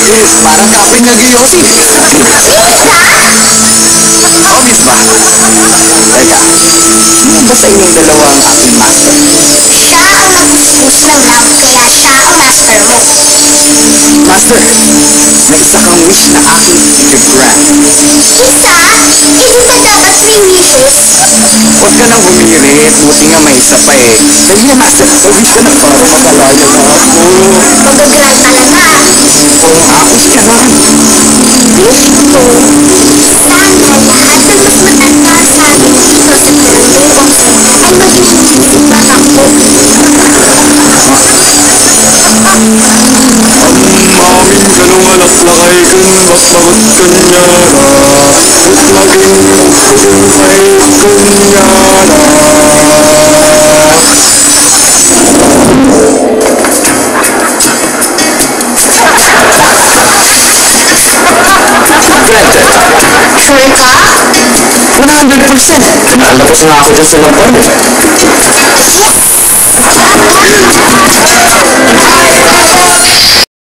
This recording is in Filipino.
Parang kapit na giyosi. Obvious ba? Teka, sino ba sa inyong dalawa ang aking master? Siya ang nag-push ng lamp, kaya siya ang master mo. Master, may isa kang wish na aking i-grant. Isa? Hindi ba dapat 3 wishes? Huwag ka nang humirit, buti nga may isa pa eh. Dali na, Master, mag-wish ka na para makalaya na ako. Mag-grant talaga. Oo nga, wish ka na. Wish ko, sana lahat ng mas matanda sa akin dito sa barangay ay maging isipan ako. Aming kalungalak lakay kang magpagot kanyara at maging may kunyara. Granted. Sure ka? 100%. Nalapos nga ako dyan sa lampon. Yes!